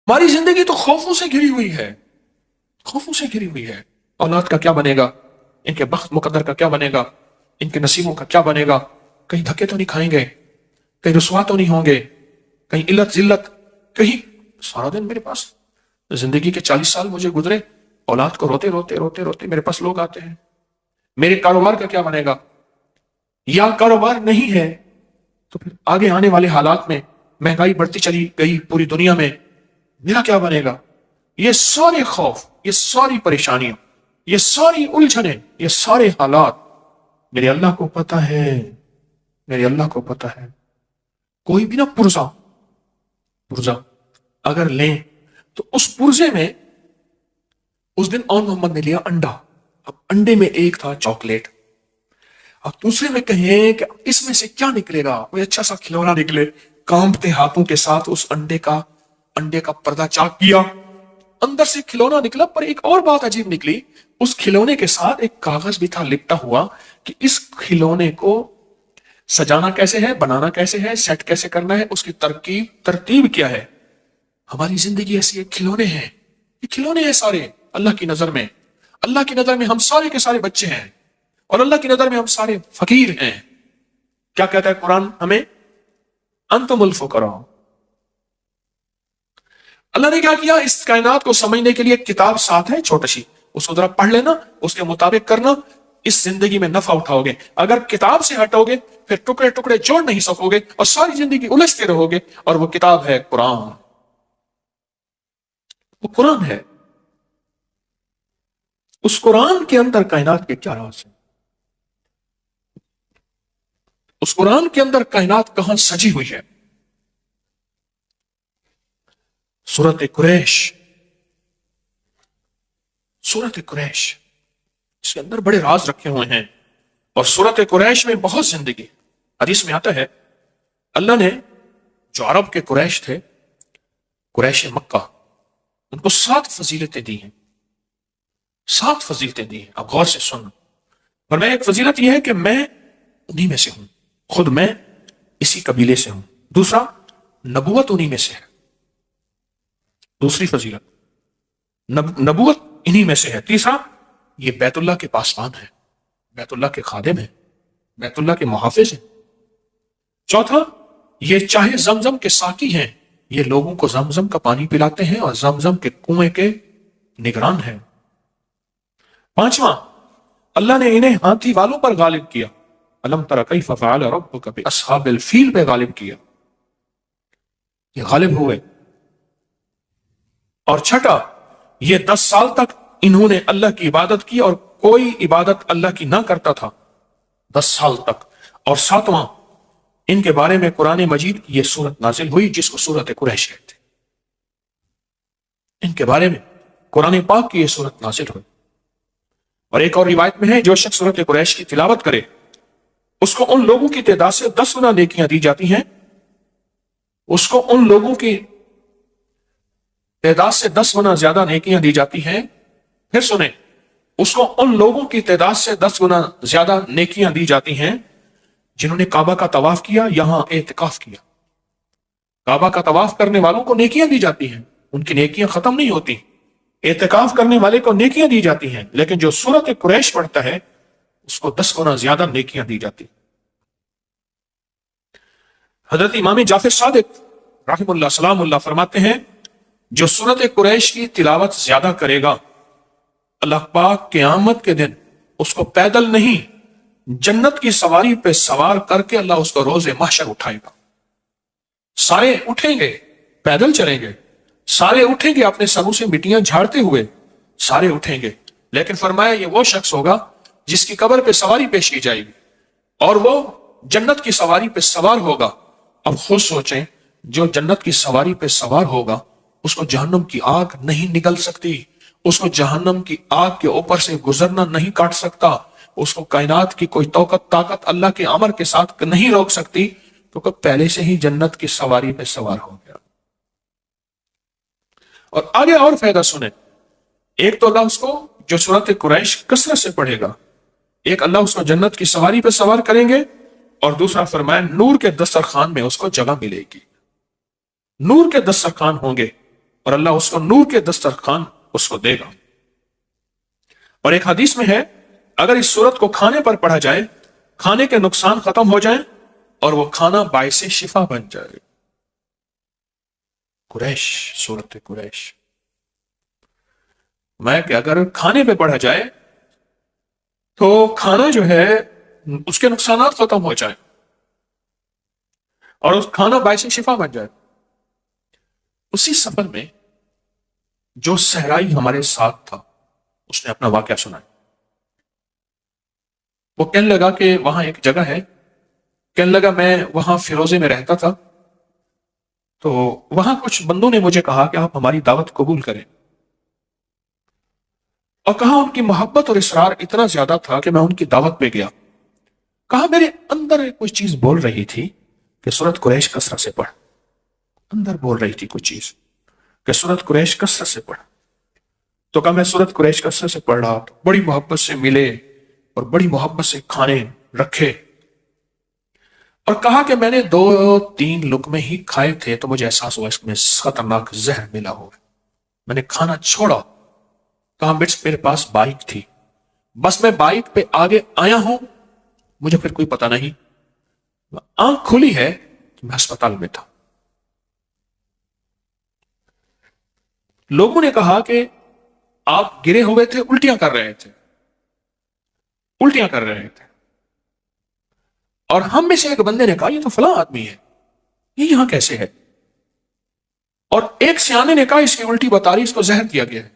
ہماری زندگی تو خوفوں سے گھری ہوئی ہے، خوفوں سے گھری ہوئی ہے۔ اولاد کا کیا بنے گا، ان کے بخت مقدر کا کیا بنے گا، ان کے نصیبوں کا کیا بنے گا، کہیں دھکے تو نہیں کھائیں گے، کہیں رسوا تو نہیں ہوں گے، کہیں علت ذلت، کہیں سارا دن میرے پاس زندگی کے 40 سال مجھے گزرے، اولاد کو روتے روتے روتے روتے میرے پاس لوگ آتے ہیں، میرے کاروبار کا کیا بنے گا، یا کاروبار نہیں ہے تو پھر آگے آنے والے حالات میں مہنگائی بڑھتی چلی گئی پوری دنیا میں، میرا کیا بنے گا۔ یہ سارے خوف، یہ ساری پریشانیاں، یہ ساری الجھنیں، یہ سارے حالات میرے اللہ کو پتہ ہے، میرے اللہ کو پتہ ہے۔ کوئی بھی نہ پرزا اگر لیں تو اس پرزے میں اس دن اون محمد نے لیا انڈا، اب انڈے میں ایک تھا چاکلیٹ، اب دوسرے میں کہیں کہ اس میں سے کیا نکلے گا، کوئی اچھا سا کھلونا نکلے، کانپتے ہاتھوں کے ساتھ اس انڈے کا پردہ چاک کیا، اندر سے کھلونا نکلا، پر ایک اور بات عجیب نکلی، اس کھلونے کے ساتھ ایک کاغذ بھی تھا لپٹا ہوا کہ اس کھلونے کو سجانا کیسے ہے، بنانا کیسے ہے، سیٹ کیسے کرنا ہے، اس کی ترتیب کیا ہے۔ ہماری زندگی ایسی ہے، کھلونے ہیں، یہ کھلونے ہیں سارے اللہ کی نظر میں۔ اللہ کی نظر میں ہم سارے کے سارے بچے ہیں، اور اللہ کی نظر میں ہم سارے فقیر ہیں۔ کیا کہتا ہے قرآن ہمیں؟ انتم الفقراء۔ اللہ نے کیا کیا، اس کائنات کو سمجھنے کے لیے ایک کتاب ساتھ ہے چھوٹی سی، اس کو ذرا پڑھ لینا، اس کے مطابق کرنا، اس زندگی میں نفع اٹھاؤ گے۔ اگر کتاب سے ہٹو گے پھر ٹکڑے ٹکڑے جوڑ نہیں سکو گے اور ساری زندگی الجھتے رہو گے، اور وہ کتاب ہے قرآن، وہ قرآن ہے۔ اس قرآن کے اندر کائنات کے کیا راز ہیں، اس قرآن کے اندر کائنات کہاں سجی ہوئی ہے۔ سورۃ قریش، سورۃ قریش، اس کے اندر بڑے راز رکھے ہوئے ہیں، اور سورۃ قریش میں بہت زندگی۔ حدیث میں آتا ہے اللہ نے جو عرب کے قریش تھے، قریش مکہ، ان کو 7 فضیلتیں دی ہیں، 7 فضیلتیں دی ہیں۔ اب غور سے سننا، اور میں ایک فضیلت یہ ہے کہ میں انہی میں سے ہوں، خود میں اسی قبیلے سے ہوں۔ دوسرا، نبوت انہی میں سے ہے، دوسری فضیلت نبوت انہی میں سے ہے۔ تیسرا، یہ بیت اللہ کے پاسبان ہے، بیت اللہ کے خادم ہیں، بیت اللہ کے محافظ ہیں۔ چوتھا، یہ چاہے زمزم کے ساقی ہیں، یہ لوگوں کو زمزم کا پانی پلاتے ہیں اور زمزم کے کنویں کے نگران ہیں۔ پانچواں، اللہ نے انہیں ہاتھی والوں پر غالب کیا، الم تر کیف فعل ربک باصحاب الفیل پہ غالب کیا، یہ غالب ہوئے۔ اور چھٹا، یہ 10 سال تک انہوں نے اللہ کی عبادت کی اور کوئی عبادت اللہ کی نہ کرتا تھا، 10 سال تک۔ اور ساتواں، ان کے بارے میں قرآن مجید کی یہ سورت نازل ہوئی جس کو سورت قریش کہتے ہیں، ان کے بارے میں قرآن پاک کی یہ سورت نازل ہوئی۔ اور ایک اور روایت میں ہے جو شخص سورت قریش کی تلاوت کرے اس کو ان لوگوں کی تعداد سے 10 گنا نیکیاں دی جاتی ہیں، اس کو ان لوگوں کی تعداد سے 10 گنا زیادہ نیکیاں دی جاتی ہیں۔ پھر سنیں، اس کو ان لوگوں کی تعداد سے 10 گنا زیادہ نیکیاں دی جاتی ہیں جنہوں نے کعبہ کا طواف کیا، یہاں اعتکاف کیا۔ کعبہ کا طواف کرنے والوں کو نیکیاں دی جاتی ہیں، ان کی نیکیاں ختم نہیں ہوتی۔ اعتکاف کرنے والے کو نیکیاں دی جاتی ہیں، لیکن جو سورت قریش پڑھتا ہے اس کو 10 گنا زیادہ نیکیاں دی جاتی۔ حضرت امام جعفر صادق رحم اللہ سلام اللہ فرماتے ہیں جو سورت قریش کی تلاوت زیادہ کرے گا اللہ پاک قیامت کے دن اس کو پیدل نہیں جنت کی سواری پہ سوار کر کے اللہ اس کو روز محشر اٹھائے گا۔ سارے اٹھیں گے، پیدل چلیں گے، سارے اٹھیں گے اپنے سروں سے مٹیاں جھاڑتے ہوئے، سارے اٹھیں گے، لیکن فرمایا یہ وہ شخص ہوگا جس کی قبر پہ سواری پیش کی جائے گی اور وہ جنت کی سواری پہ سوار ہوگا۔ اب خود سوچیں، جو جنت کی سواری پہ سوار ہوگا اس کو جہنم کی آگ نہیں نگل سکتی، اس کو جہنم کی آگ کے اوپر سے گزرنا نہیں کاٹ سکتا، اس کو کائنات کی کوئی طاقت اللہ کے امر کے ساتھ نہیں روک سکتی، تو کہ پہلے سے ہی جنت کی سواری پہ سوار ہو گیا۔ اور آگے اور فائدہ سنیں، ایک تو اللہ اس کو جو سورت قریش کثرت سے پڑھے گا، ایک اللہ اس کو جنت کی سواری پہ سوار کریں گے، اور دوسرا فرمایا نور کے دسترخوان میں اس کو جگہ ملے گی، نور کے دسترخوان ہوں گے، اور اللہ اس کو نور کے دسترخوان اس کو دے گا۔ اور ایک حدیث میں ہے اگر اس سورت کو کھانے پر پڑھا جائے کھانے کے نقصان ختم ہو جائیں اور وہ کھانا باعث شفا بن جائے۔ قریش، سورت قریش میں کہ اگر کھانے پہ پڑھا جائے تو کھانا جو ہے اس کے نقصانات ختم ہو جائیں اور اس کھانا باعث شفا بن جائے۔ اسی سفر میں جو صحرائی ہمارے ساتھ تھا اس نے اپنا واقعہ سنا۔ وہ کہنے لگا کہ وہاں ایک جگہ ہے، کہنے لگا میں وہاں فیروزے میں رہتا تھا، تو وہاں کچھ بندوں نے مجھے کہا کہ آپ ہماری دعوت قبول کریں، اور کہا ان کی محبت اور اصرار اتنا زیادہ تھا کہ میں ان کی دعوت پہ گیا۔ کہا میرے اندر کوئی چیز بول رہی تھی کہ سورت قریش کثرت سے پڑھ، اندر بول رہی تھی کوئی چیز کہ سورت قریش کثرت سے پڑھ۔ تو کہا میں سورت قریش کثرت سے پڑھ رہا، بڑی محبت سے ملے اور بڑی محبت سے کھانے رکھے، اور کہا کہ میں نے 2-3 لقمے ہی کھائے تھے تو مجھے احساس ہوا اس میں خطرناک زہر ملا ہوا ہے، میں نے کھانا چھوڑا۔ کہا میرے پاس بائک تھی، بس میں بائک پہ آگے آیا ہوں، مجھے پھر کوئی پتہ نہیں، آنکھ کھلی ہے تو میں ہسپتال میں تھا۔ لوگوں نے کہا کہ آپ گرے ہوئے تھے، الٹیاں کر رہے تھے، الٹیاں کر رہے تھے، اور ہم میں سے ایک بندے نے کہا یہ تو فلاں آدمی ہے، یہ یہاں کیسے ہے؟ اور ایک سیانے نے کہا اس کی الٹی بتا رہی، اس کو زہر دیا گیا ہے۔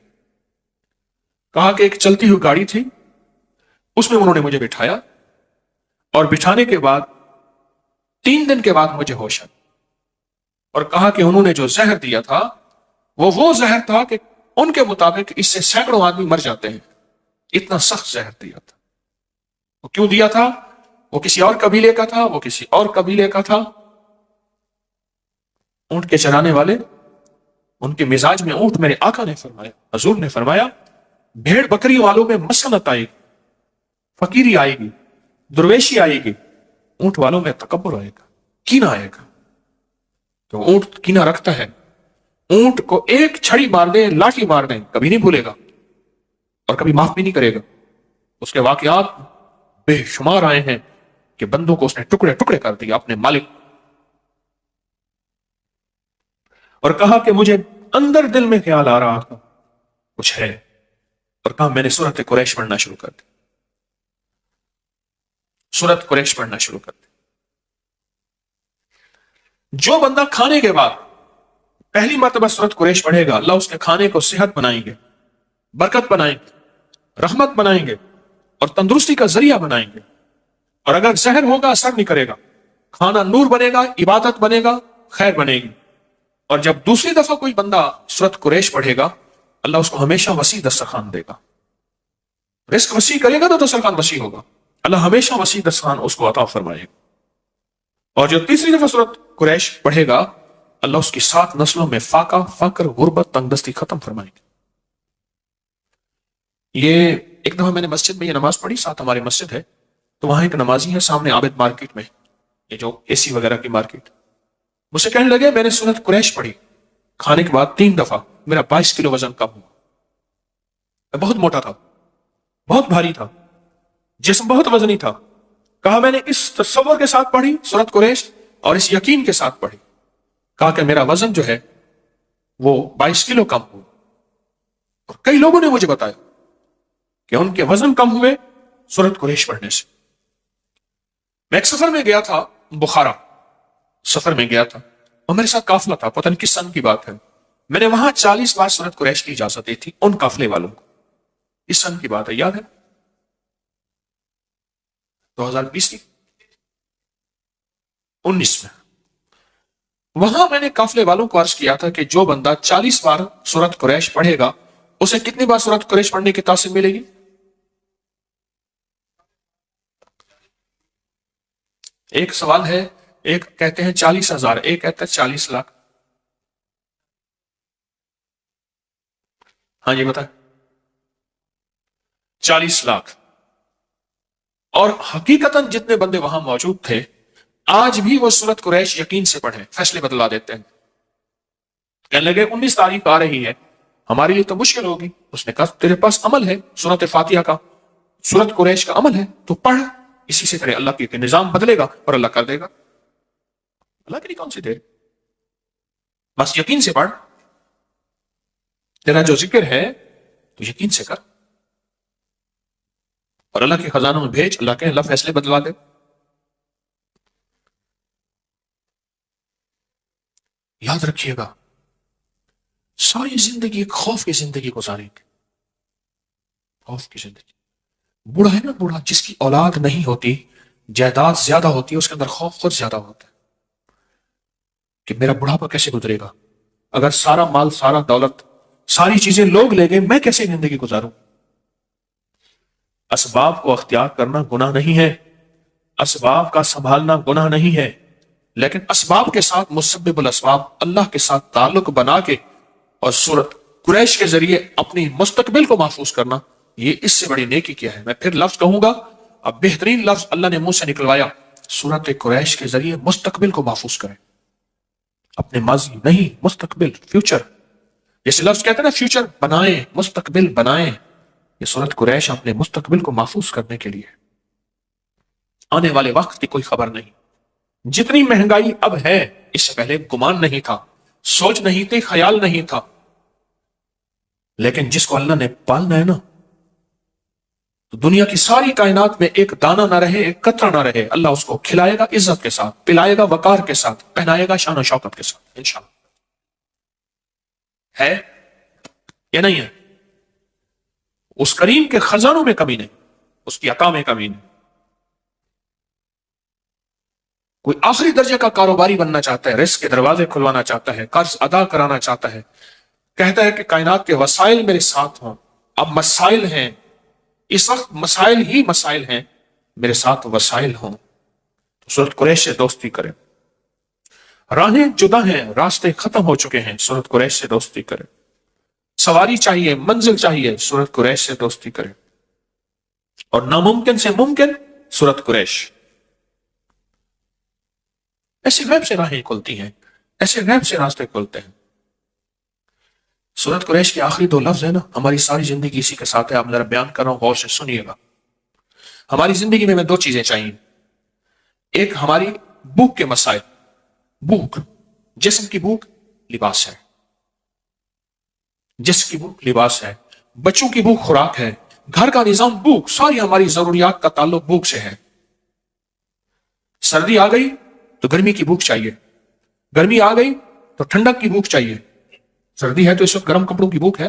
کہا کہ ایک چلتی ہوئی گاڑی تھی، اس میں انہوں نے مجھے بٹھایا، اور بٹھانے کے بعد 3 دن کے بعد مجھے ہوش آیا، اور کہا کہ انہوں نے جو زہر دیا تھا وہ زہر تھا کہ ان کے مطابق اس سے سینکڑوں آدمی مر جاتے ہیں، اتنا سخت زہر دیا تھا۔ وہ کیوں دیا تھا؟ وہ کسی اور قبیلے کا تھا، وہ کسی اور قبیلے کا تھا۔ اونٹ کے چرانے والے، ان کے مزاج میں اونٹ، میرے آقا نے فرمایا، حضور نے فرمایا بھیڑ بکری والوں میں مسکنت آئے گی، فقیری آئے گی، درویشی آئے گی، اونٹ والوں میں تکبر آئے گا، کینہ آئے گا۔ تو اونٹ کینہ رکھتا ہے، اونٹ کو ایک چھڑی مار دیں، لاٹھی مار دیں، کبھی نہیں بھولے گا اور کبھی معاف بھی نہیں کرے گا۔ اس کے واقعات بے شمار آئے ہیں کہ بندوں کو اس نے ٹکڑے ٹکڑے کر دیا اپنے مالک، اور کہا کہ مجھے اندر دل میں خیال آ رہا تھا کچھ ہے، اور کہا میں نے سورت قریش پڑھنا شروع کر دی، سورت قریش پڑھنا شروع کر دی۔ جو بندہ کھانے کے بعد پہلی مرتبہ سورت قریش پڑھے گا، اللہ اس کے کھانے کو صحت بنائیں گے، برکت بنائیں گے، رحمت بنائیں گے، اور تندرستی کا ذریعہ بنائیں گے۔ اور اگر زہر ہوگا اثر نہیں کرے گا، کھانا نور بنے گا، عبادت بنے گا، خیر بنے گی۔ اور جب دوسری دفعہ کوئی بندہ سورت قریش پڑھے گا، اللہ اس کو ہمیشہ وسیع دسترخوان دے گا، رزق وسیع کرے گا تو دسترخوان وسیع ہوگا، اللہ ہمیشہ وسیع دسترخوان اس کو عطا فرمائے گا۔ اور جو تیسری دفعہ سورت قریش پڑھے گا، اللہ اس کی 7 نسلوں میں فاقہ، فقر، غربت، تنگ دستی ختم فرمائے گا۔ یہ ایک دفعہ میں نے مسجد میں یہ نماز پڑھی، ساتھ ہماری مسجد ہے، تو وہاں ایک نمازی ہے سامنے عابد مارکیٹ میں، یہ جو اے سی وغیرہ کی مارکیٹ، مجھ سے کہنے لگے میں نے سورت قریش پڑھی کھانے کے بعد 3 دفعہ، میرا 22 کلو وزن کم ہوا، میں بہت موٹا تھا، بہت بھاری تھا، جسم بہت وزنی تھا۔ کہا میں نے اس تصور کے ساتھ پڑھی سورت قریش اور اس یقین کے ساتھ پڑھی، کہا کہ میرا وزن جو ہے وہ 22 کلو کم ہوا، اور کئی لوگوں نے مجھے بتایا کہ ان کے وزن کم ہوئے سورت قریش پڑھنے سے۔ میں ایک سفر میں گیا تھا، بخارا سفر میں گیا تھا، اور میرے ساتھ قافلہ تھا، پتہ نہیں کس سن کی بات ہے، میں نے وہاں 40 بار سورت قریش کی اجازت دی تھی ان قافلے والوں کو، اس سن کی بات ہے، یاد ہے 2020 کی 19 میں، وہاں میں نے قافلے والوں کو عرض کیا تھا کہ جو بندہ 40 بار سورت قریش پڑھے گا اسے کتنی بار سورت قریش پڑھنے کی تاثیر ملے گی؟ ایک سوال ہے، ایک کہتے ہیں 40,000، ایک کہتا ہے 40 لاکھ۔ ہاں جی بتائیں، 40 لاکھ۔ اور حقیقتاً جتنے بندے وہاں موجود تھے آج بھی وہ سورت قریش یقین سے پڑھیں، فیصلے بدلا دیتے ہیں۔ کہنے لگے 19 تاریخ آ رہی ہے، ہمارے لیے تو مشکل ہوگی۔ اس نے کہا تیرے پاس عمل ہے، سورت فاتحہ کا، سورت قریش کا عمل ہے، تو پڑھ، اسی سے تیرے اللہ کے نظام بدلے گا اور اللہ کر دے گا۔ اللہ کے لیے کون سی دیر، بس یقین سے پڑھ، تیرا جو ذکر ہے تو یقین سے کر، اور اللہ کے خزانوں میں بھیج، اللہ کے اللہ فیصلے بدلوا دے۔ یاد رکھیے گا، ساری زندگی ایک خوف کی زندگی گزاریں گے، خوف کی زندگی۔ بوڑھا ہے نا، بوڑھا جس کی اولاد نہیں ہوتی، جائیداد زیادہ ہوتی ہے، اس کے اندر خوف خود زیادہ ہوتا ہے کہ میرا بڑھاپا کیسے گزرے گا، اگر سارا مال، سارا دولت، ساری چیزیں لوگ لے گئے، میں کیسے زندگی گزاروں۔ اسباب کو اختیار کرنا گناہ نہیں ہے، اسباب کا سنبھالنا گناہ نہیں ہے، لیکن اسباب کے ساتھ مسبب الاسباب، اللہ کے ساتھ تعلق بنا کے اور سورت قریش کے ذریعے اپنی مستقبل کو محفوظ کرنا، یہ اس سے بڑی نیکی کیا ہے۔ میں پھر لفظ کہوں گا، اب بہترین لفظ اللہ نے منہ سے نکلوایا، سورت قریش کے ذریعے مستقبل کو محفوظ کریں، اپنے ماضی نہیں، مستقبل، فیوچر، جیسے لفظ کہتے ہیں نا فیوچر بنائیں، مستقبل بنائیں، یہ سورت قریش اپنے مستقبل کو محفوظ کرنے کے لیے۔ آنے والے وقت کی کوئی خبر نہیں، جتنی مہنگائی اب ہے اس سے پہلے گمان نہیں تھا، سوچ نہیں تھی، خیال نہیں تھا، لیکن جس کو اللہ نے پالنا ہے نا، تو دنیا کی ساری کائنات میں ایک دانہ نہ رہے، ایک قطرہ نہ رہے، اللہ اس کو کھلائے گا عزت کے ساتھ، پلائے گا وقار کے ساتھ، پہنائے گا شان و شوکت کے ساتھ، انشاءاللہ۔ ہے یا نہیں ہے؟ اس کریم کے خزانوں میں کمی نہیں، اس کی عطا میں کمی نہیں۔ کوئی آخری درجے کا کاروباری بننا چاہتا ہے، رزق کے دروازے کھلوانا چاہتا ہے، قرض ادا کرانا چاہتا ہے، کہتا ہے کہ کائنات کے وسائل میرے ساتھ ہوں، اب مسائل ہیں، اس وقت مسائل ہی مسائل ہیں، میرے ساتھ وسائل ہوں، تو سورت قریش سے دوستی کریں۔ راہیں جدا ہیں، راستے ختم ہو چکے ہیں، سورت قریش سے دوستی کریں۔ سواری چاہیے، منزل چاہیے، سورت قریش سے دوستی کریں۔ اور ناممکن سے ممکن، سورت قریش۔ ایسے غیب سے راہیں کھلتی ہیں، ایسے غیب سے راستے کھلتے ہیں۔ سورت قریش کے آخری 2 لفظ ہیں نا، ہماری ساری زندگی اسی کے ساتھ ہے، آپ ذرا بیان کر رہا ہوں، غور سے سنیے گا۔ ہماری زندگی میں 2 چیزیں چاہیے، ایک ہماری بھوک کے مسائل، بھوک، جسم کی بھوک، لباس ہے، جسم کی بھوک لباس ہے، بچوں کی بھوک خوراک ہے، گھر کا نظام بھوک، ساری ہماری ضروریات کا تعلق بھوک سے ہے۔ سردی آ گئی تو گرمی کی بھوک چاہیے، گرمی آ گئی تو ٹھنڈک کی بھوک چاہیے، سردی ہے تو اس وقت گرم کپڑوں کی بھوک ہے،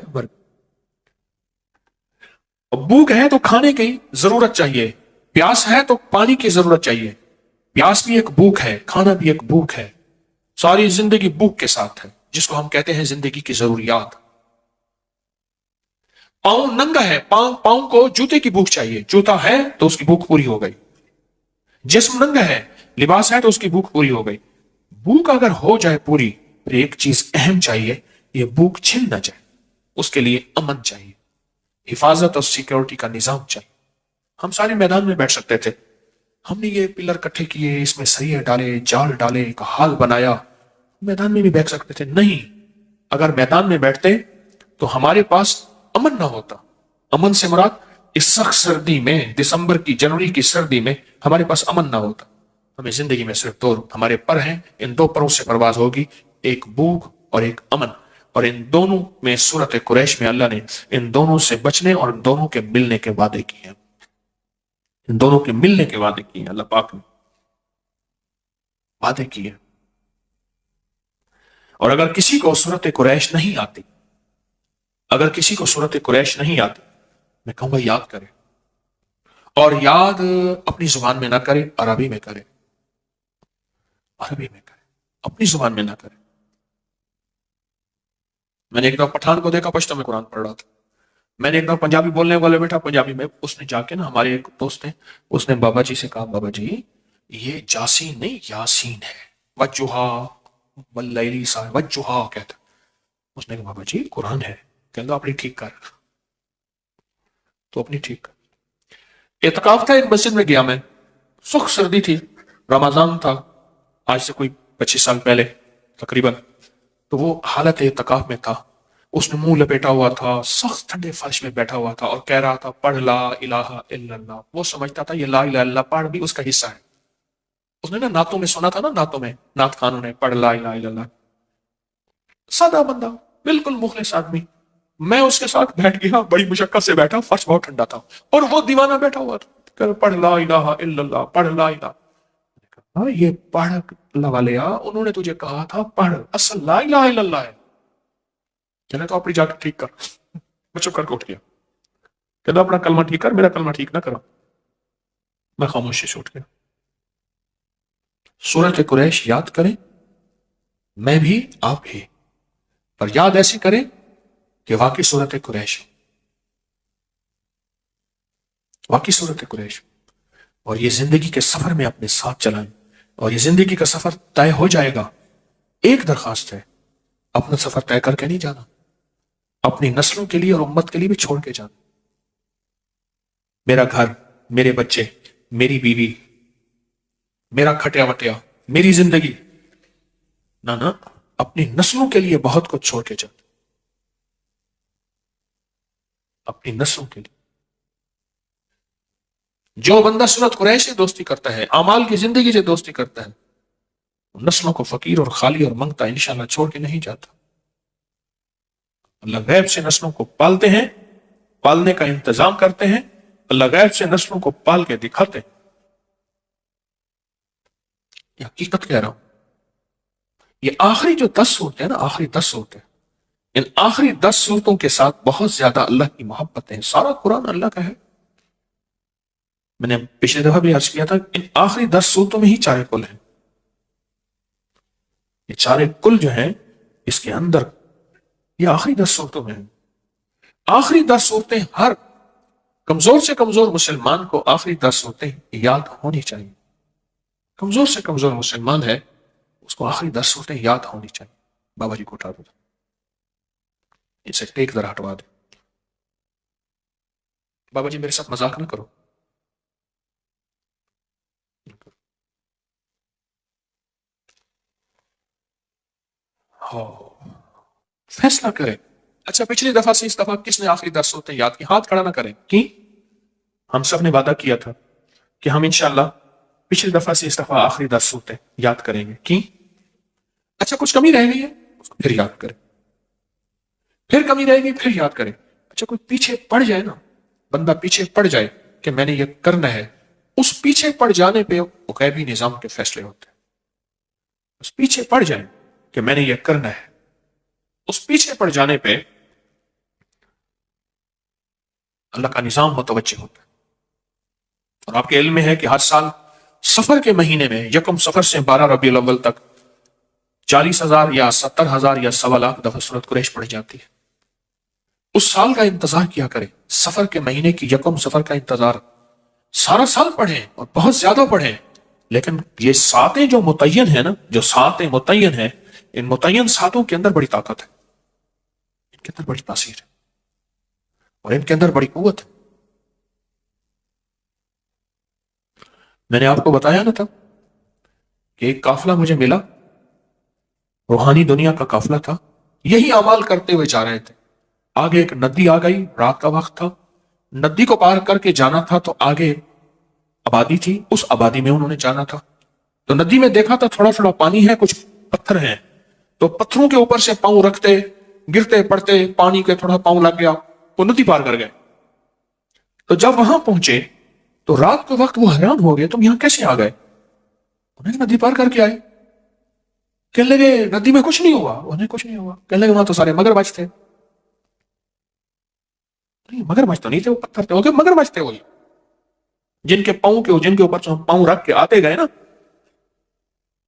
اور بھوک ہے تو کھانے کی ضرورت چاہیے، پیاس ہے تو پانی کی ضرورت چاہیے، پیاس بھی ایک بھوک ہے، کھانا بھی ایک بھوک ہے، ساری زندگی بھوک کے ساتھ ہے، جس کو ہم کہتے ہیں زندگی کی ضروریات۔ پاؤں ننگا ہے، پاؤں کو جوتے کی بھوک چاہیے، جوتا ہے تو اس کی بھوک پوری ہو گئی، جسم ننگا ہے، لباس ہے تو اس کی بھوک پوری ہو گئی۔ بھوک اگر ہو جائے پوری، پھر ایک چیز اہم چاہیے، یہ بھوک چھن نہ جائے، اس کے لیے امن چاہیے، حفاظت اور سیکیورٹی کا نظام چاہیے۔ ہم سارے میدان میں بیٹھ سکتے تھے، ہم نے یہ پلر کٹھے کیے، اس میں سریے ڈالے، جال ڈالے، ایک حال بنایا، میدان میں بھی بیٹھ سکتے تھے، نہیں، اگر میدان میں بیٹھتے تو ہمارے پاس امن نہ ہوتا۔ امن سے مراد اس سخت سردی میں، دسمبر کی، جنوری کی سردی میں ہمارے پاس امن نہ ہوتا۔ ہمیں زندگی میں صرف 2 ہمارے پر ہیں، ان 2 پروں سے پرواز ہوگی، ایک بھوک اور ایک امن، اور ان دونوں میں سورت قریش میں اللہ نے ان دونوں سے بچنے اور ان دونوں کے ملنے کے وعدے کیے ہیں، ان دونوں کے ملنے کے وعدے کیے ہیں، اللہ پاک نے وعدے کیے۔ اور اگر کسی کو سورت قریش نہیں آتی، اگر کسی کو سورت قریش نہیں آتی، میں کہوں گا یاد کرے، اور یاد اپنی زبان میں نہ کرے، عربی میں کرے، عربی میں کرے، اپنی زبان میں نہ کرے۔ میں نے ایک دفعہ پٹھان کو دیکھا، پشتو میں قرآن پڑھ رہا تھا، میں نے ایک دفعہ پنجابی بولنے والے بیٹھا، پنجابی میں، اس نے جا کے نا، ہمارے ایک دوست ہیں، اس نے بابا جی سے کہا، بابا جی یہ جاسین نہیں یاسین ہے، وجہا واللیلی سا وجہا کہتا، اس نے کہا بابا جی قرآن ہے، کہتا اپنی ٹھیک کر، تو اپنی ٹھیک کر۔ اعتکاف تھا، ایک مسجد میں گیا میں، سخت سردی تھی، رمضان تھا، آج سے کوئی 25 سال پہلے تقریباً، تو وہ حالت اعتکاف میں تھا، اس نے منہ لپیٹا ہوا تھا، سخت ٹھنڈے فرش میں بیٹھا ہوا تھا اور کہہ رہا تھا پڑھ لا الہ الا اللہ۔ وہ سمجھتا تھا یہ لا الہ الا اللہ پڑھ بھی اس کا حصہ ہے۔ اس نے نا نعتوں میں سنا تھا، نا نعتوں میں نعت خانوں نے پڑھ لا الہ الا اللہ۔ سادہ بندہ، بالکل مخلص آدمی، میں اس کے ساتھ بیٹھ گیا، بڑی مشقت سے بیٹھا، فرش بہت ٹھنڈا تھا اور وہ دیوانہ بیٹھا ہوا تھا کہ پڑھ لا الہ الا اللہ، پڑھ لا الہ۔ یہ پڑھ اللہ والے انہوں نے تجھے کہا تھا پڑھ، اصل لا الہ الا اللہ ہے۔ کہنا تو اپنی جا کے ٹھیک کر۔ میں چپ کر کے اٹھ گیا، کہنا اپنا کلمہ ٹھیک کر، میرا کلمہ ٹھیک نہ کرا۔ میں خاموشی سے اٹھ گیا۔ سورۃ قریش یاد کریں، میں بھی آپ بھی، پر یاد ایسی کریں کہ واقعی سورۃ قریش، واقعی سورۃ قریش، اور یہ زندگی کے سفر میں اپنے ساتھ چلائیں، اور یہ زندگی کا سفر طے ہو جائے گا۔ ایک درخواست ہے، اپنا سفر طے کر کے نہیں جانا، اپنی نسلوں کے لیے اور امت کے لیے بھی چھوڑ کے جانا۔ میرا گھر، میرے بچے، میری بیوی، میرا کھٹیا وٹیا، میری زندگی، نہ اپنی نسلوں کے لیے بہت کچھ چھوڑ کے جانا، اپنی نسلوں کے لیے۔ جو بندہ سورۃ قریش سے دوستی کرتا ہے، اعمال کی زندگی سے دوستی کرتا ہے، نسلوں کو فقیر اور خالی اور منگتا انشاءاللہ چھوڑ کے نہیں جاتا۔ اللہ غیب سے نسلوں کو پالتے ہیں، پالنے کا انتظام کرتے ہیں، اللہ غیب سے نسلوں کو پال کے دکھاتے ہیں۔ یہ حقیقت کہہ رہا ہوں۔ یہ آخری جو 10 صورتیں ہیں نا، آخری 10 صورتیں، ان آخری 10 صورتوں کے ساتھ بہت زیادہ اللہ کی محبت ہے۔ سارا قرآن اللہ کا ہے۔ میں نے پچھلے دفعہ بھی عرض کیا تھا، ان آخری 10 صورتوں میں ہی چارے کل ہیں۔ یہ چارے کل جو ہیں اس کے اندر، یہ آخری 10 صورتوں میں ہیں۔ آخری 10 صورتیں ہر کمزور سے کمزور مسلمان کو آخری 10 صورتیں یاد ہونی چاہیے۔ کمزور سے کمزور مسلمان ہے، اس کو آخری 10 صورتیں یاد ہونی چاہیے۔ بابا جی کو اٹھا دو، اسے ٹیک ذرا ہٹوا دے۔ بابا جی میرے ساتھ مذاق نہ کرو۔ فیصلہ کرے۔ اچھا، پچھلی دفعہ سے اس دفعہ کس نے آخری 10 صورتیں یاد کی؟ ہاتھ کھڑا نہ کریں۔ کی ہم سب نے وعدہ کیا تھا کہ ہم انشاءاللہ پچھلی دفعہ سے اس دفعہ آخری 10 صورتیں یاد کریں گے۔ کی اچھا کچھ کمی رہ گئی ہے، اس کو پھر یاد کریں، پھر کمی رہے گی پھر یاد کریں۔ اچھا کوئی پیچھے پڑ جائے نا، بندہ پیچھے پڑ جائے کہ میں نے یہ کرنا ہے، اس پیچھے پڑ جانے پہ وہ غیبی نظام کے فیصلے ہوتے ہیں۔ اس پیچھے پڑ جائے کہ میں نے یہ کرنا ہے، اس پیچھے پڑ جانے پہ اللہ کا نظام متوجہ ہوتا ہے۔ اور آپ کے علم میں ہے کہ ہر سال سفر کے مہینے میں یکم سفر سے 12 ربیع الاول تک 40,000 یا 70,000 یا 1.25 دفعہ سورۃ قریش پڑھی جاتی ہے۔ اس سال کا انتظار کیا کریں، سفر کے مہینے کی یکم سفر کا انتظار سارا سال پڑھیں اور بہت زیادہ پڑھیں، لیکن یہ ساتیں جو متعین ہیں نا، جو ساتیں متعین ہیں، ان متعین ساتوں کے اندر بڑی طاقت ہے، ان کے اندر بڑی تاثیر ہے اور ان کے اندر بڑی قوت ہے۔ میں نے آپ کو بتایا نا تھا کہ ایک قافلہ مجھے ملا، روحانی دنیا کا قافلہ تھا، یہی اعمال کرتے ہوئے جا رہے تھے۔ آگے ایک ندی آ گئی، رات کا وقت تھا، ندی کو پار کر کے جانا تھا، تو آگے آبادی تھی، اس آبادی میں انہوں نے جانا تھا۔ تو ندی میں دیکھا تھا تھوڑا تھوڑا پانی ہے، کچھ پتھر ہیں، تو پتھروں کے اوپر سے پاؤں رکھتے، گرتے پڑتے، پانی کے تھوڑا پاؤں لگ گیا، وہ ندی پار کر گئے۔ تو جب وہاں پہنچے تو رات کے وقت وہ حیران ہو گئے، تم یہاں کیسے آ گئے؟ انہیں ندی پار کر کے آئے۔ کہنے لگے ندی میں کچھ نہیں ہوا، انہیں کچھ نہیں ہوا۔ کہنے لگے وہاں تو سارے مگرمچھ تھے۔ نہیں، مگرمچھ تو نہیں تھے، وہ پتھر تھے، وہ کہ مگرمچھ تھے، وہی جن کے پاؤں کے، جن کے اوپر سے ہم پاؤں رکھ کے آتے گئے نا،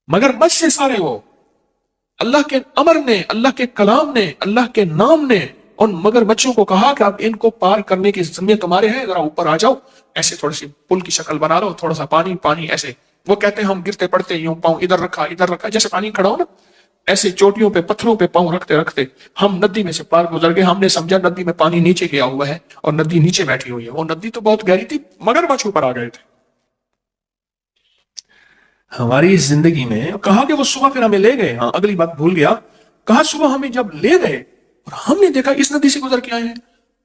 مگرمچھ سے سارے وہ۔ اللہ کے امر نے، اللہ کے کلام نے، اللہ کے نام نے ان مگرمچھوں کو کہا کہ اب ان کو پار کرنے کی ذمہ تمہارے ہیں، ذرا اوپر آ جاؤ، ایسے تھوڑی سی پل کی شکل بنا لو، تھوڑا سا پانی پانی ایسے۔ وہ کہتے ہیں ہم گرتے پڑتے یوں پاؤں ادھر رکھا، جیسے پانی کھڑا ہو نا، ایسے چوٹیوں پہ پتھروں پہ پاؤں رکھتے رکھتے ہم ندی میں سے پار گزر گئے۔ ہم نے سمجھا ندی میں پانی نیچے گیا ہوا ہے اور ندی نیچے بیٹھی ہوئی ہے، وہ ندی تو بہت گہری تھی، مگرمچھ اوپر آ گئے تھے۔ ہماری زندگی میں کہا کہ وہ صبح پھر ہمیں لے گئے، ہاں اگلی بات بھول گیا کہا صبح ہمیں جب لے گئے اور ہم نے دیکھا اس ندی سے گزر کے آئے ہیں،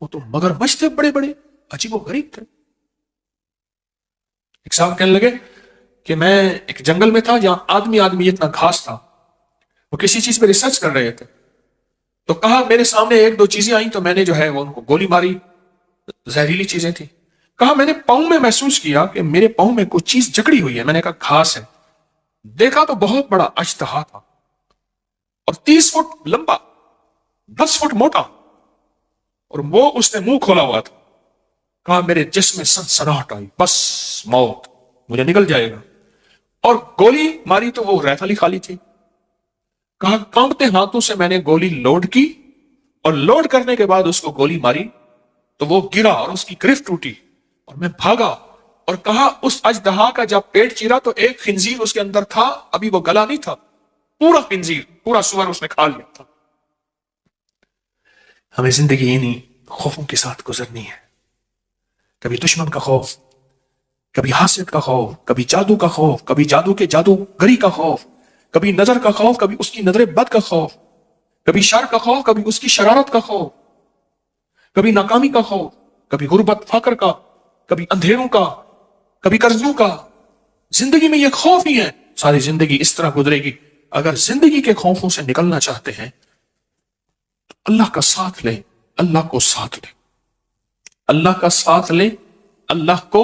وہ تو مگرمچھ تھے بڑے بڑے، عجیب و غریب تھے۔ ایک صاحب کہنے لگے کہ میں ایک جنگل میں تھا جہاں آدمی آدمی اتنا گھاس تھا، وہ کسی چیز پہ ریسرچ کر رہے تھے، تو کہا میرے سامنے ایک دو چیزیں آئیں تو میں نے جو ہے وہ ان کو گولی ماری، زہریلی چیزیں تھیں۔ کہا میں نے پاؤں میں محسوس کیا کہ میرے پاؤں میں کوئی چیز جکڑی ہوئی ہے، میں نے کہا گھاس ہے، دیکھا تو بہت بڑا اژدہا تھا اور 30 فٹ لمبا، 10 فٹ موٹا، اور وہ اس نے منہ کھولا ہوا تھا۔ کہا میرے جسم میں سنسناہٹ آئی، بس موت، مجھے نکل جائے گا، اور گولی ماری تو وہ رائفل ہی خالی تھی۔ کہا کانپتے ہاتھوں سے میں نے گولی لوڈ کی، اور لوڈ کرنے کے بعد اس کو گولی ماری تو وہ گرا اور اس کی گرفت ٹوٹی اور میں بھاگا، اور کہا اس اژدہا کا جب پیٹ چیرا تو ایک خنزیر اس کے اندر تھا، ابھی وہ گلا نہیں تھا، پورا خنزیر، پورا سور اس نے کھا لیا تھا۔ ہمیں زندگی انہی خوفوں کے ساتھ گزرنی ہے، کبھی دشمن کا خوف، کبھی حاسد کا خوف، کبھی جادو کا خوف، کبھی جادو کے جادوگری کا خوف، کبھی نظر کا خوف، کبھی اس کی نظر بد کا خوف، کبھی شر کا خوف، کبھی اس کی شرارت کا خوف، کبھی ناکامی کا خوف، کبھی غربت فقر کا، کبھی اندھیروں کا، کبھی قرضوں کا۔ زندگی میں یہ خوف ہی ہے، ساری زندگی اس طرح گزرے گی۔ اگر زندگی کے خوفوں سے نکلنا چاہتے ہیں تو اللہ کا ساتھ لیں، اللہ کو ساتھ لیں، اللہ کا ساتھ لیں، اللہ کو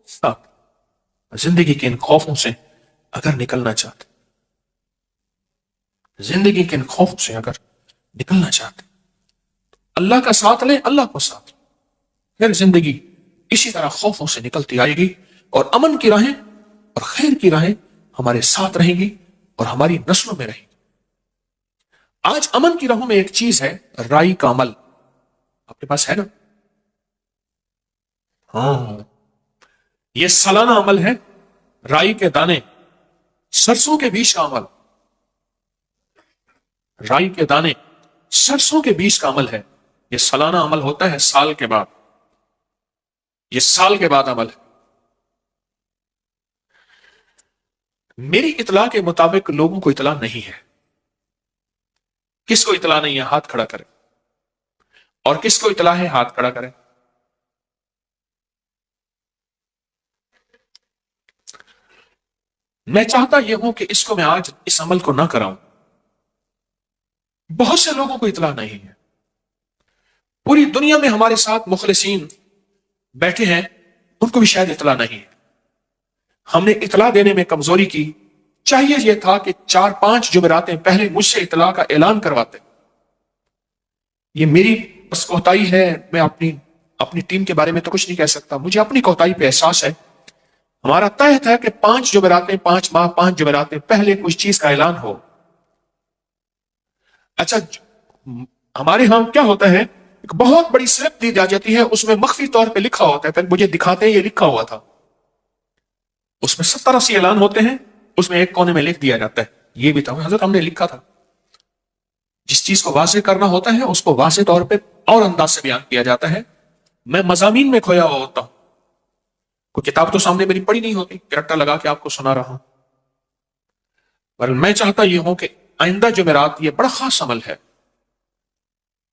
ساتھ لیں۔ زندگی کے ان خوفوں سے اگر نکلنا چاہتے، زندگی کے ان خوفوں سے اگر نکلنا چاہتے، اللہ کا ساتھ لیں، اللہ کو ساتھ لیں، پھر زندگی اسی طرح خوفوں سے نکلتی آئے گی، اور امن کی راہیں اور خیر کی راہیں ہمارے ساتھ رہیں گی اور ہماری نسلوں میں رہیں گی۔ آج امن کی راہوں میں ایک چیز ہے، رائی کا عمل۔ آپ کے پاس ہے نا؟ ہاں، یہ سالانہ عمل ہے، رائی کے دانے، سرسوں کے بیج کا عمل۔ رائی کے دانے، سرسوں کے بیج کا عمل ہے، یہ سالانہ عمل ہوتا ہے، سال کے بعد، یہ سال کے بعد عمل ہے۔ میری اطلاع کے مطابق لوگوں کو اطلاع نہیں ہے۔ کس کو اطلاع نہیں ہے؟ ہاتھ کھڑا کرے۔ اور کس کو اطلاع ہے؟ ہاتھ کھڑا کرے۔ میں چاہتا یہ ہوں کہ اس کو میں آج اس عمل کو نہ کراؤں۔ بہت سے لوگوں کو اطلاع نہیں ہے، پوری دنیا میں ہمارے ساتھ مخلصین بیٹھے ہیں، ان کو بھی شاید اطلاع نہیں ہے۔ ہم نے اطلاع دینے میں کمزوری کی، چاہیے یہ تھا کہ 4-5 جمعراتیں پہلے مجھ سے اطلاع کا اعلان کرواتے۔ یہ میری بس کوتاہی ہے، میں اپنی ٹیم کے بارے میں تو کچھ نہیں کہہ سکتا، مجھے اپنی کوتاہی پہ احساس ہے۔ ہمارا طے ہے کہ 5 جمعراتیں، 5 ماہ، 5 جمعراتیں پہلے کچھ چیز کا اعلان ہو۔ اچھا، ہمارے ہاں کیا ہوتا ہے، ایک بہت بڑی سلپ دی جاتی ہے، اس میں مخفی طور پہ لکھا ہوتا ہے، پھر مجھے دکھاتے ہیں یہ لکھا ہوا تھا، اس میں 70-80 اعلان ہوتے ہیں، اس میں ایک کونے میں لکھ دیا جاتا ہے یہ بھی تھا حضرت ہم نے لکھا تھا۔ جس چیز کو واضح کرنا ہوتا ہے اس کو واضح طور پہ اور انداز سے بیان کیا جاتا ہے۔ میں مضامین میں کھویا ہوا ہوتا ہوں، کوئی کتاب تو سامنے میری پڑھی نہیں ہوتی کہ رٹا لگا کے آپ کو سنا رہا ہوں، پر میں چاہتا یہ ہوں کہ آئندہ جمعرات یہ بڑا خاص عمل ہے،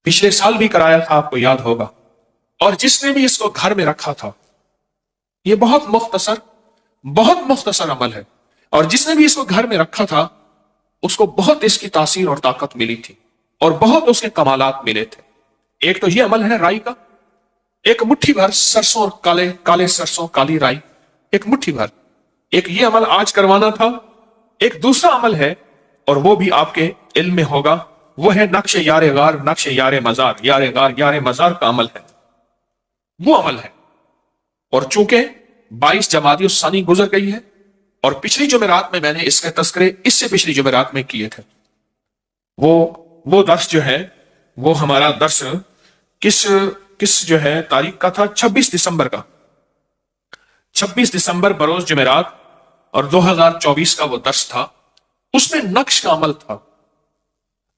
پچھلے سال بھی کرایا تھا، آپ کو یاد ہوگا، اور جس نے بھی اس کو گھر میں رکھا تھا، یہ بہت مختصر عمل ہے، اور جس نے بھی اس کو گھر میں رکھا تھا اس کو بہت اس کی تاثیر اور طاقت ملی تھی، اور بہت اس کے کمالات ملے تھے۔ ایک تو یہ عمل ہے رائی کا، ایک مٹھی بھر سرسوں، کالے سرسوں، کالی رائی، ایک مٹھی بھر، ایک یہ عمل آج کروانا تھا۔ ایک دوسرا عمل ہے، اور وہ بھی آپ کے علم میں ہوگا، وہ ہے نقش یار غار، نقش یار مزار، یار غار یار مزار کا عمل ہے، وہ عمل ہے۔ اور چونکہ 22 جمادی الثانی گزر گئی ہے، اور پچھلی جمعرات میں میں نے اس کے تذکرے اس سے پچھلی جمعرات میں کیے تھے، وہ درس جو ہے، وہ ہمارا درس کس جو ہے تاریخ کا تھا، 26 دسمبر کا، 26 دسمبر بروز جمعرات، اور 2024 کا وہ درس تھا، اس میں نقش کا عمل تھا۔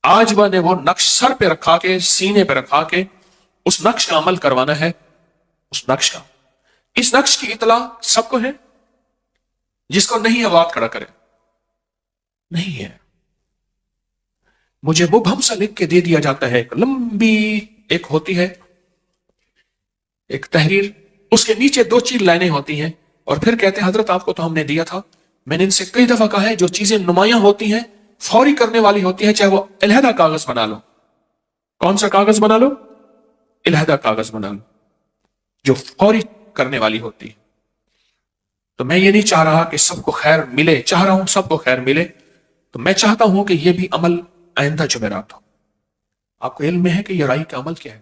آج میں نے وہ نقش سر پہ رکھا کے، سینے پہ رکھا کے اس نقش کا عمل کروانا ہے، اس نقش کی اطلاع سب کو ہے، جس کو نہیں ہے وہ ہاتھ کھڑا کرے۔ نہیں ہے، مجھے مبہم سا لکھ کے دے دیا جاتا ہے، ایک لمبی ایک ہوتی ہے ایک تحریر، اس کے نیچے 2 لائنیں ہوتی ہیں، اور پھر کہتے ہیں حضرت آپ کو تو ہم نے دیا تھا، میں نے ان سے کئی دفعہ کہا ہے جو چیزیں نمایاں ہوتی ہیں، فوری کرنے والی ہوتی ہیں، چاہے وہ علیحدہ کاغذ بنا لو۔ کون سا کاغذ بنا لو؟ علیحدہ کاغذ بنا لو، جو فوری کرنے والی ہوتی ہے۔ تو میں یہ نہیں چاہ رہا کہ سب کو خیر ملے، چاہ رہا ہوں سب کو خیر ملے، تو میں چاہتا ہوں کہ یہ بھی عمل آئندہ جمعرات ہو۔ آپ کو علم میں ہے کہ یہ رائی کا عمل کیا ہے؟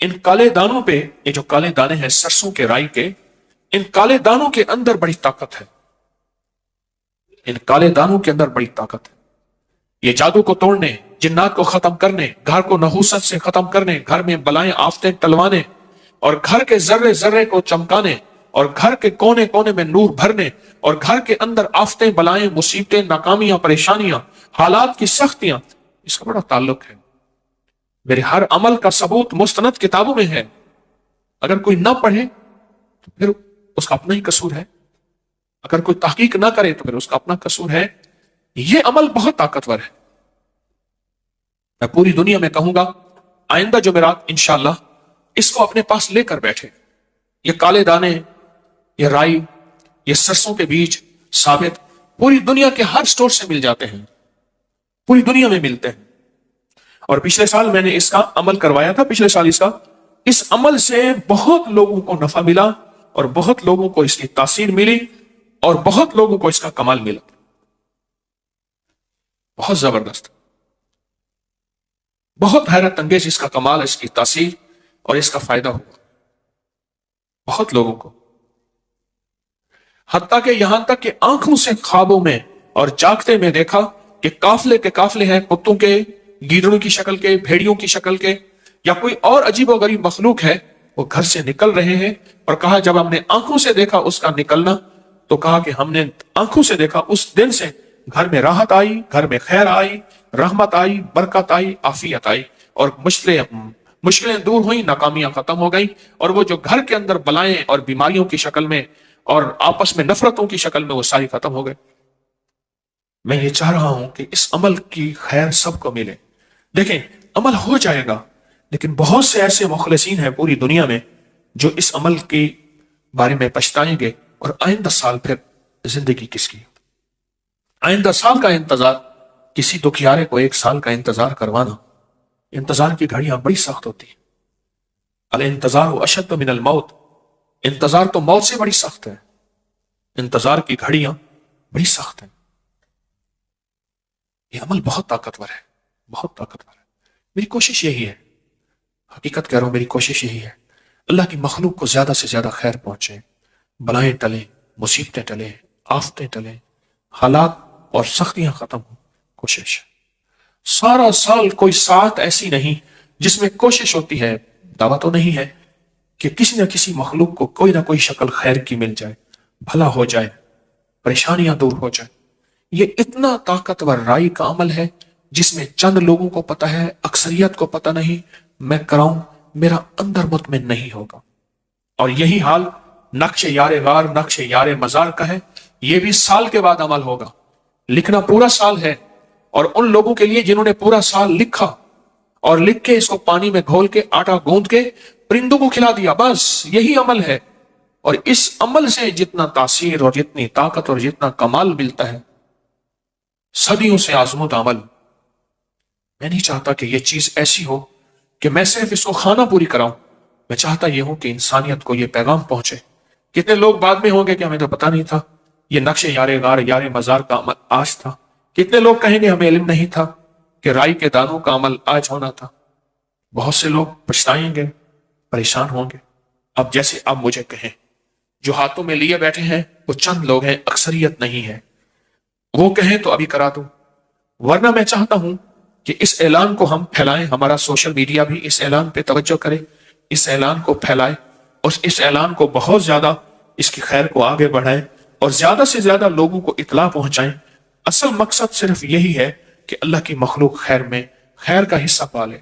ان کالے دانوں پہ، یہ جو کالے دانے ہیں سرسوں کے رائی کے، ان کالے دانوں کے اندر بڑی طاقت ہے، ان کالے دانوں کے اندر بڑی طاقت ہے۔ یہ جادو کو توڑنے، جنات کو ختم کرنے، گھر کو نحوست سے ختم کرنے، گھر میں بلائیں آفتیں ٹلوانے، اور گھر کے ذرے ذرے کو چمکانے، اور گھر کے کونے کونے میں نور بھرنے، اور گھر کے اندر آفتیں بلائیں مصیبتیں ناکامیاں پریشانیاں حالات کی سختیاں، اس کا بڑا تعلق ہے۔ میرے ہر عمل کا ثبوت مستند کتابوں میں ہے، اگر کوئی نہ پڑھے تو پھر اس کا اپنا ہی قصور ہے، اگر کوئی تحقیق نہ کرے تو پھر اس کا اپنا قصور ہے۔ یہ عمل بہت طاقتور ہے، میں پوری دنیا میں کہوں گا آئندہ جمعرات انشاءاللہ اس کو اپنے پاس لے کر بیٹھے۔ یہ کالے دانے، یہ رائی، یہ سرسوں کے بیج ثابت پوری دنیا کے ہر سٹور سے مل جاتے ہیں، پوری دنیا میں ملتے ہیں۔ اور پچھلے سال میں نے اس کا عمل کروایا تھا، پچھلے سال اس عمل سے بہت لوگوں کو نفع ملا، اور بہت لوگوں کو اس کی تاثیر ملی، اور بہت لوگوں کو اس کا کمال ملا، بہت زبردست، بہت حیرت انگیز اس کا کمال، اس کی تاثیر اور اس کا فائدہ ہوا بہت لوگوں کو، حتیٰ کہ یہاں تک کہ آنکھوں سے خوابوں میں اور جاگتے میں دیکھا کہ قافلے کے قافلے ہیں، کتوں کے، گیدڑوں کی شکل کے، بھیڑیوں کی شکل کے، یا کوئی اور عجیب و غریب مخلوق ہے، وہ گھر سے نکل رہے ہیں، اور کہا جب ہم نے آنکھوں سے دیکھا اس کا نکلنا، تو کہا کہ ہم نے آنکھوں سے دیکھا، اس دن سے گھر میں راحت آئی، گھر میں خیر آئی، رحمت آئی، برکت آئی، عافیت آئی، اور مشکلیں دور ہوئیں، ناکامیاں ختم ہو گئیں، اور وہ جو گھر کے اندر بلائیں اور بیماریوں کی شکل میں اور آپس میں نفرتوں کی شکل میں وہ ساری ختم ہو گئے۔ میں یہ چاہ رہا ہوں کہ اس عمل کی خیر سب کو ملے۔ دیکھیں عمل ہو جائے گا، لیکن بہت سے ایسے مخلصین ہیں پوری دنیا میں جو اس عمل کے بارے میں پچھتائیں گے، اور آئندہ سال پھر زندگی کس کی؟ آئندہ سال کا انتظار، کسی دکھیارے کو 1 سال کا انتظار کروانا، انتظار کی گھڑیاں بڑی سخت ہوتی ہیں۔ الانتظار اشد من الموت، انتظار تو موت سے بڑی سخت ہے، انتظار کی گھڑیاں بڑی سخت ہیں۔ یہ عمل بہت طاقتور ہے، بہت طاقتور ہے۔ میری کوشش یہی ہے، حقیقت کہہ رہا ہوں، میری کوشش یہی ہے اللہ کی مخلوق کو زیادہ سے زیادہ خیر پہنچے، بلائیں ٹلیں، مصیبتیں ٹلیں، آفتیں ٹلیں، حالات اور سختیاں ختم ہوں۔ کوشش سارا سال کوئی ساعت ایسی نہیں جس میں کوشش ہوتی ہے، دعویٰ تو نہیں ہے کہ کسی نہ کسی مخلوق کو کوئی نہ کوئی شکل خیر کی مل جائے، بھلا ہو جائے، پریشانیاں دور ہو جائیں۔ یہ اتنا طاقتور رائی کا عمل ہے جس میں چند لوگوں کو پتہ ہے، اکثریت کو پتہ نہیں۔ میں کراؤں، میرا اندر مطمئن نہیں ہوگا۔ اور یہی حال نقش یار غار، نقش یار مزار کا ہے، یہ بھی سال کے بعد عمل ہوگا۔ لکھنا پورا سال ہے، اور ان لوگوں کے لیے جنہوں نے پورا سال لکھا اور لکھ کے اس کو پانی میں گھول کے آٹا گوندھ کے پرندوں کو کھلا دیا، بس یہی عمل ہے۔ اور اس عمل سے جتنا تاثیر اور جتنی طاقت اور جتنا کمال ملتا ہے، صدیوں سے آزمودہ عمل۔ میں نہیں چاہتا کہ یہ چیز ایسی ہو کہ میں صرف اس کو خانہ پوری کراؤں، میں چاہتا یہ ہوں کہ انسانیت کو یہ پیغام پہنچے۔ کتنے لوگ بعد میں ہوں گے کہ ہمیں تو پتہ نہیں تھا یہ نقش یار غار یار مزار کا عمل آج تھا، کتنے لوگ کہیں گے ہمیں علم نہیں تھا کہ رائی کے دانوں کا عمل آج ہونا تھا۔ بہت سے لوگ پچھتائیں گے، پریشان ہوں گے۔ اب جیسے آپ مجھے کہیں، جو ہاتھوں میں لیے بیٹھے ہیں وہ چند لوگ ہیں، اکثریت نہیں ہے، وہ کہیں تو ابھی کرا دوں، ورنہ میں چاہتا ہوں کہ اس اعلان کو ہم پھیلائیں، ہمارا سوشل میڈیا بھی اس اعلان پہ توجہ کرے، اس اعلان کو پھیلائے، اور اس اعلان کو بہت زیادہ اس کی خیر کو آگے بڑھائیں، اور زیادہ سے زیادہ لوگوں کو اطلاع پہنچائیں۔ اصل مقصد صرف یہی ہے کہ اللہ کی مخلوق خیر میں خیر کا حصہ پالے۔